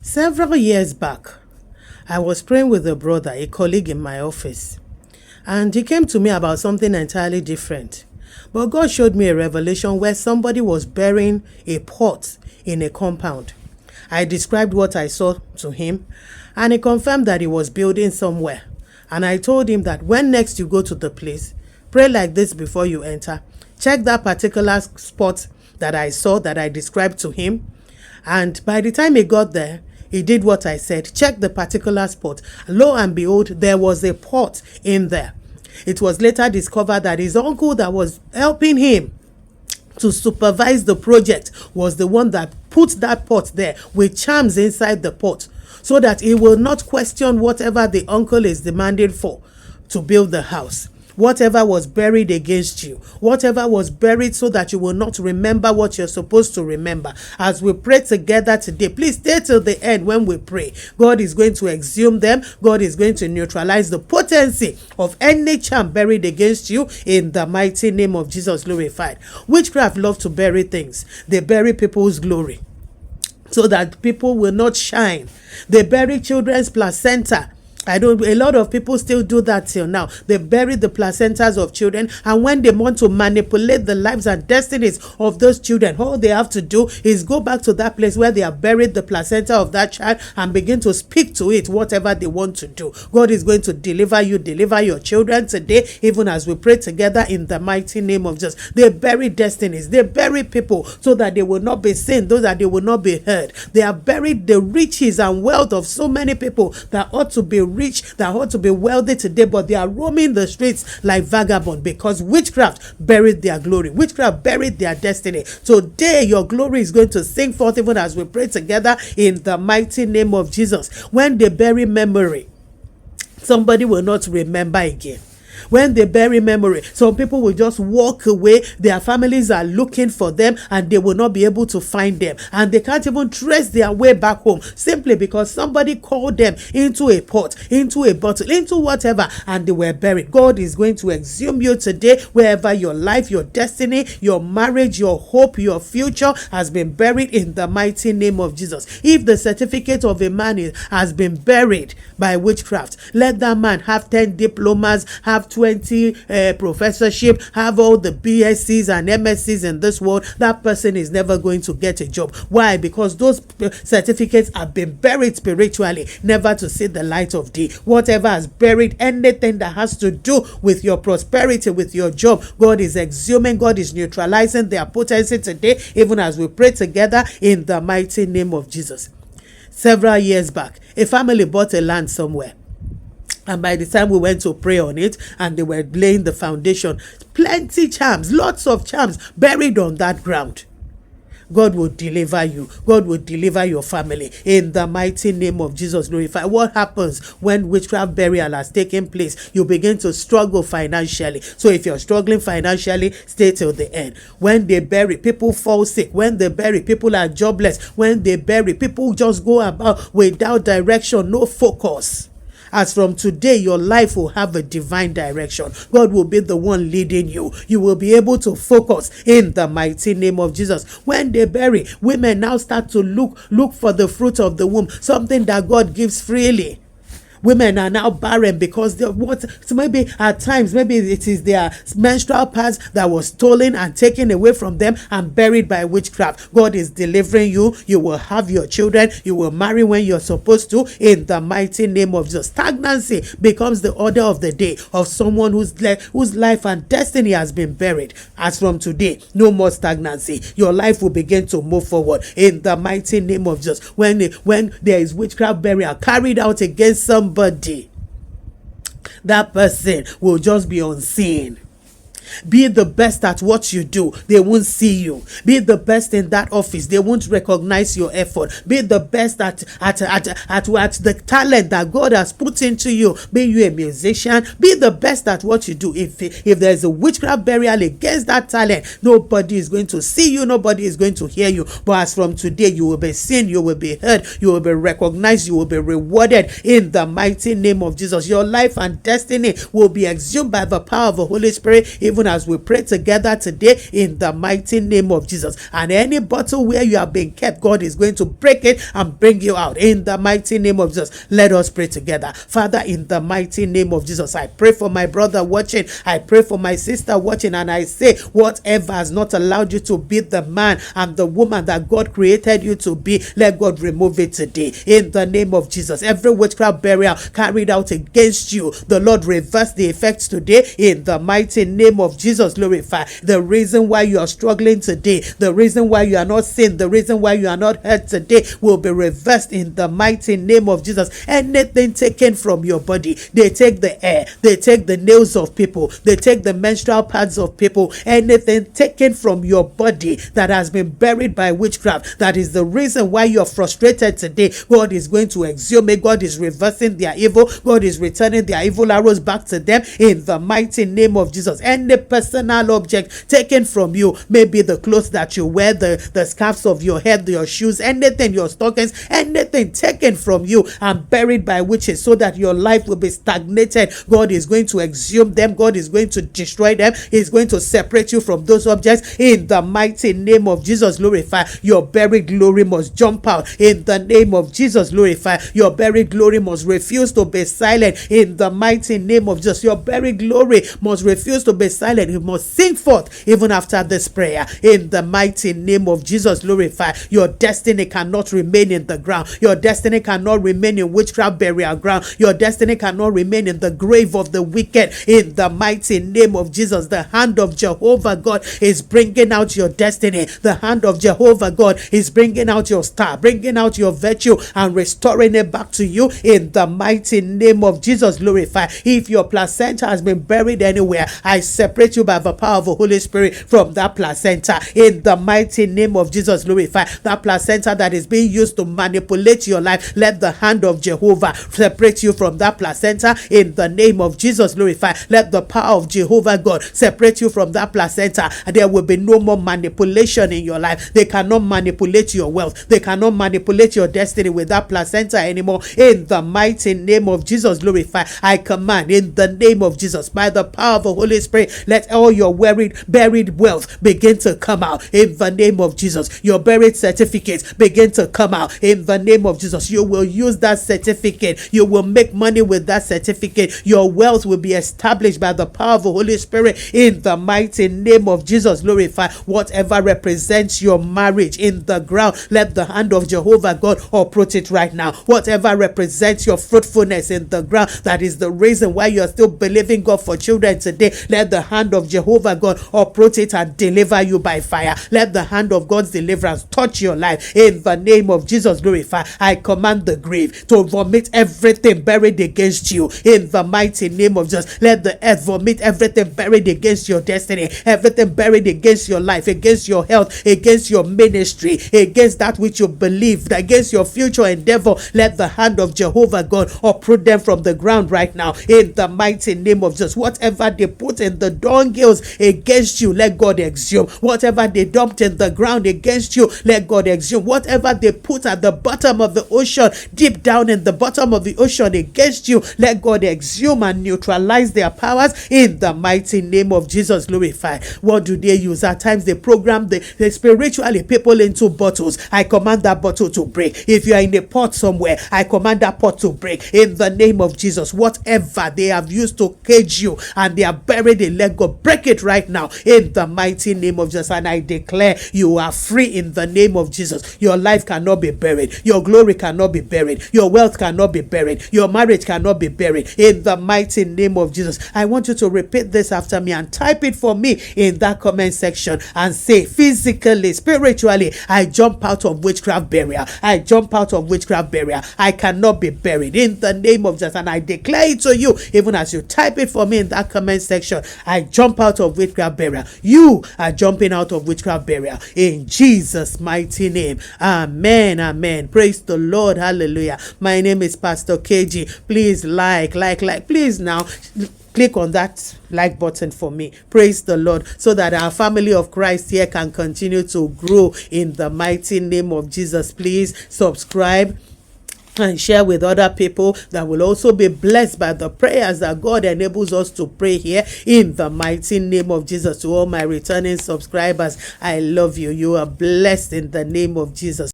Several years back, I was praying with a brother, a colleague in my office, and he came to me about something entirely different. But God showed me a revelation where somebody was burying a pot in a compound. I described what I saw to him, and he confirmed that he was building somewhere. And I told him that when next you go to the place, pray like this before you enter. Check that particular spot that I saw, that I described to him. And by the time he got there, he did what I said. Check the particular spot. Lo and behold, there was a pot in there. It was later discovered that his uncle that was helping him to supervise the project was the one that put that pot there with charms inside the pot, so that he will not question whatever the uncle is demanding for to build the house. Whatever was buried against you, whatever was buried so that you will not remember what you're supposed to remember. As we pray together today, please stay till the end when we pray. God is going to exhume them. God is going to neutralize the potency of any charm buried against you in the mighty name of Jesus glorified. Witchcraft love to bury things. They bury people's glory so that people will not shine. They bury children's placenta. A lot of people still do that till now. They bury the placentas of children, and when they want to manipulate the lives and destinies of those children, all they have to do is go back to that place where they have buried the placenta of that child and begin to speak to it, whatever they want to do. God is going to deliver you, deliver your children today, even as we pray together in the mighty name of Jesus. They bury destinies. They bury people so that they will not be seen, so that they will not be heard. They have buried the riches and wealth of so many people that ought to be rich, that ought to be wealthy today, but they are roaming the streets like vagabond because witchcraft buried their glory. Witchcraft buried their destiny. Today your glory is going to sing forth even as we pray together in the mighty name of Jesus. When they bury memory, somebody will not remember again. When they bury memory, some people will just walk away. Their families are looking for them and they will not be able to find them. And they can't even trace their way back home simply because somebody called them into a pot, into a bottle, into whatever, and they were buried. God is going to exhume you today wherever your life, your destiny, your marriage, your hope, your future has been buried in the mighty name of Jesus. If the certificate of a man has been buried by witchcraft, let that man have 10 diplomas, have 20 professorship, have all the BScs and MScs in this world. That person is never going to get a job. Why? Because those certificates have been buried spiritually, never to see the light of day. Whatever has buried anything that has to do with your prosperity, with your job, God is exhuming, God is neutralizing their potency today, even as we pray together in the mighty name of Jesus. Several years back, a family bought a land somewhere. And by the time we went to pray on it and they were laying the foundation, plenty charms, lots of charms buried on that ground. God will deliver you. God will deliver your family in the mighty name of Jesus glorified. What happens when witchcraft burial has taken place? You begin to struggle financially. So if you're struggling financially, stay till the end. When they bury, people fall sick. When they bury, people are jobless. When they bury, people just go about without direction, no focus. As from today, your life will have a divine direction. God will be the one leading you. You will be able to focus in the mighty name of Jesus. When they bury, women now start to look for the fruit of the womb, something that God gives freely. Women are now barren because so maybe at times, maybe it is their menstrual pads that was stolen and taken away from them and buried by witchcraft. God is delivering you. You will have your children. You will marry when you're supposed to in the mighty name of Jesus. Stagnancy becomes the order of the day of someone whose life and destiny has been buried. As from today, no more stagnancy. Your life will begin to move forward in the mighty name of Jesus. When there is witchcraft burial carried out against somebody, that person will just be unseen. Be the best at what you do. They won't see you. Be the best in that office. They won't recognize your effort. Be the best at the talent that God has put into you. Be you a musician. Be the best at what you do. If there's a witchcraft burial against that talent, nobody is going to see you. Nobody is going to hear you. But as from today, you will be seen. You will be heard. You will be recognized. You will be rewarded in the mighty name of Jesus. Your life and destiny will be exhumed by the power of the Holy Spirit, even even as we pray together today in the mighty name of Jesus. And any bottle where you have been kept, God is going to break it and bring you out in the mighty name of Jesus. Let us pray together. Father, in the mighty name of Jesus, I pray for my brother watching. I pray for my sister watching, and I say, whatever has not allowed you to be the man and the woman that God created you to be, let God remove it today in the name of Jesus. Every witchcraft burial carried out against you, the Lord reverse the effects today in the mighty name of Jesus. Glorify the reason why you are struggling today, the reason why you are not seen, the reason why you are not hurt today will be reversed in the mighty name of Jesus. Anything taken from your body, they take the air, they take the nails of people, they take the menstrual pads of people, anything taken from your body that has been buried by witchcraft, that is the reason why you're frustrated today. God is going to exhume it. God is reversing their evil. God is returning their evil arrows back to them in the mighty name of Jesus. Any personal object taken from you, maybe the clothes that you wear, the scarves of your head, your shoes, anything, your stockings, anything taken from you and buried by witches so that your life will be stagnated, God is going to exhume them. God is going to destroy them. He's going to separate you from those objects in the mighty name of Jesus. Glorify your buried glory must jump out in the name of Jesus. Glorify your buried glory must refuse to be silent in the mighty name of Jesus. Your buried glory must refuse to be silent. It must sing forth even after this prayer in the mighty name of Jesus. Glorify your destiny cannot remain in the ground. Your destiny cannot remain in witchcraft burial ground. Your destiny cannot remain in the grave of the wicked in the mighty name of Jesus. The hand of Jehovah God is bringing out your destiny. The hand of Jehovah God is bringing out your star, bringing out your virtue and restoring it back to you in the mighty name of Jesus. Glorify. If your placenta has been buried anywhere, I separate you by the power of the Holy Spirit from that placenta in the mighty name of Jesus. Glorify. That placenta that is being used to manipulate your life, let the hand of Jehovah separate you from that placenta in the name of Jesus. Glorify. Let the power of Jehovah God separate you from that placenta, and there will be no more manipulation in your life. They cannot manipulate your wealth. They cannot manipulate your destiny with that placenta anymore in the mighty name of Jesus. Glorify. I command in the name of Jesus, by the power of the Holy Spirit, let all your buried wealth begin to come out in the name of Jesus. Your buried certificates begin to come out in the name of Jesus. You will use that certificate. You will make money with that certificate. Your wealth will be established by the power of the Holy Spirit in the mighty name of Jesus. Glorify. Whatever represents your marriage in the ground, let the hand of Jehovah God uproot it right now. Whatever represents your fruitfulness in the ground, that is the reason why you are still believing God for children today, let the hand of Jehovah God uproot it and deliver you by fire. Let the hand of God's deliverance touch your life in the name of Jesus. Glorify. I command the grave to vomit everything buried against you in the mighty name of Jesus. Let the earth vomit everything buried against your destiny, everything buried against your life, against your health, against your ministry, against that which you believe, against your future endeavor. Let the hand of Jehovah God uproot them from the ground right now in the mighty name of Jesus. Whatever they put in the dunghills against you, let God exhume. Whatever they dumped in the ground against you, let God exhume. Whatever they put at the bottom of the ocean, deep down in the bottom of the ocean against you, let God exhume and neutralize their powers in the mighty name of Jesus. Glorify. What do they use? At times they program the spiritually people into bottles. I command that bottle to break. If you are in a pot somewhere, I command that pot to break in the name of Jesus. Whatever they have used to cage you and they are buried in, let God break it right now in the mighty name of Jesus. And I declare you are free in the name of Jesus. Your life cannot be buried. Your glory cannot be buried. Your wealth cannot be buried. Your marriage cannot be buried in the mighty name of Jesus. I want you to repeat this after me and type it for me in that comment section and say, physically, spiritually, I jump out of witchcraft burial. I jump out of witchcraft burial. I cannot be buried in the name of Jesus. And I declare it to you, even as you type it for me in that comment section, I jump out of witchcraft burial. You are jumping out of witchcraft burial in Jesus' mighty name. Amen. Amen. Praise the Lord. Hallelujah. My name is Pastor KG. Please like. Please now click on that like button for me. Praise the Lord, so that our family of Christ here can continue to grow in the mighty name of Jesus. Please subscribe and share with other people that will also be blessed by the prayers that God enables us to pray here, in the mighty name of Jesus. To all my returning subscribers, I love you. You are blessed in the name of Jesus.